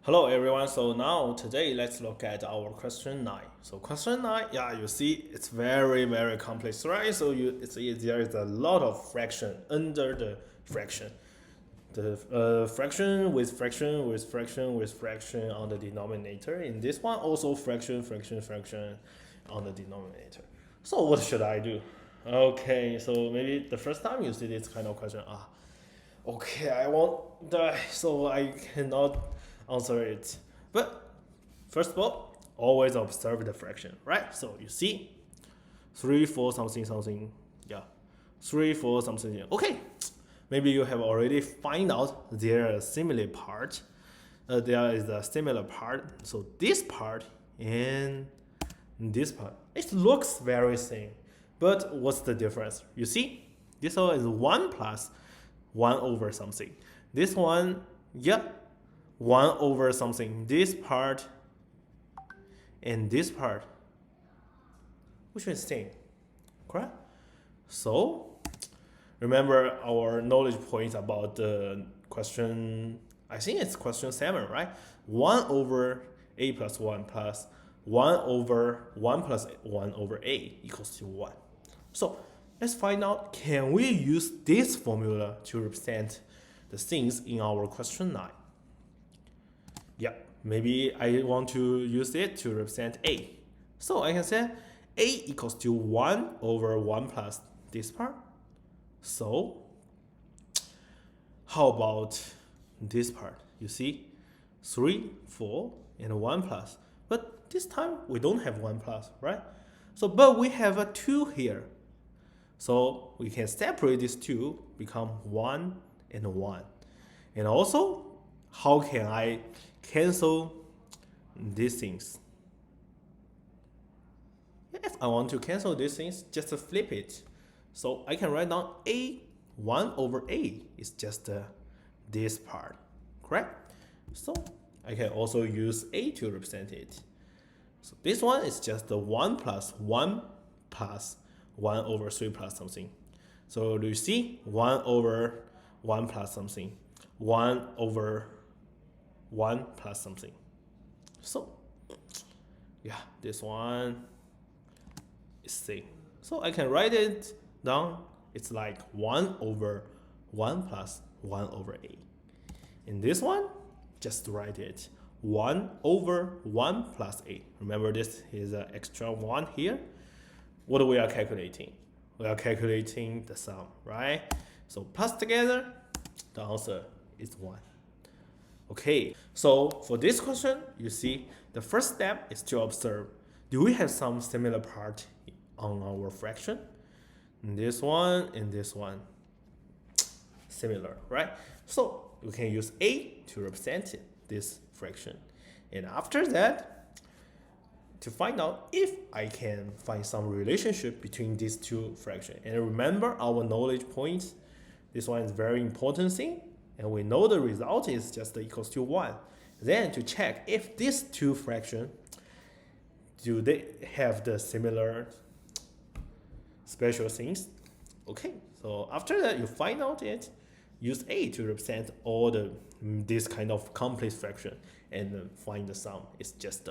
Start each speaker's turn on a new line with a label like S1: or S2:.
S1: Hello everyone, so now today let's look at our question 9. So question 9, yeah, you see it's very complex, right? So there is a lot of fraction under the fraction. The fraction with fraction with fraction with fraction on the denominator. In this one also fraction on the denominator. So what should I do? Okay, so maybe the first time you see this kind of question, okay, I won't die, so I cannot answer it. But first of all, always observe the fraction, right? So you see 3, 4 something, yeah, 3, 4 something. Okay, maybe you have already find out there is a similar part. So this part and this part, it looks very same. But what's the difference? You see, this one is 1 plus 1 over something. This one, yeah, 1 over something. This part and this part, which is same, correct? So remember our knowledge point about the question, I think it's question 7, right? 1 over a plus 1 plus 1 over 1 plus 1 over a equals to 1. So let's find out, can we use this formula to represent the things in our question 9? Yeah, maybe I want to use it to represent a. So I can say a equals to 1 over 1 plus this part. So how about this part? You see, 3, 4, and 1 plus. But this time we don't have 1 plus, right? So, but we have a 2 here. So we can separate these two, become 1 and 1. And also, how can I cancel these things? If I want to cancel these things, just flip it. So I can write down a 1 over a is just this part, correct? So I can also use a to represent it. So this one is just the 1 plus 1 plus 1 over 3 plus something. So you see 1 over 1 plus something, 1 over 1 plus something. So yeah, this one is C. So I can write it down. It's like 1 over 1 plus 1 over a. In this one, just write it 1 over 1 plus a. Remember, this is an extra 1 here. What we are calculating? We are calculating the sum, right? So plus together, the answer is 1. Okay, so for this question, you see, the first step is to observe, do we have some similar part on our fraction? This one and this one, similar, right? So we can use a to represent this fraction. And after that, to find out if I can find some relationship between these two fractions. And remember our knowledge points, this one is very important thing, and we know the result is just equals to 1. Then to check if these two fractions, do they have the similar special things? Okay, so after that you find out it, use a to represent all this kind of complex fraction and find the sum. It's just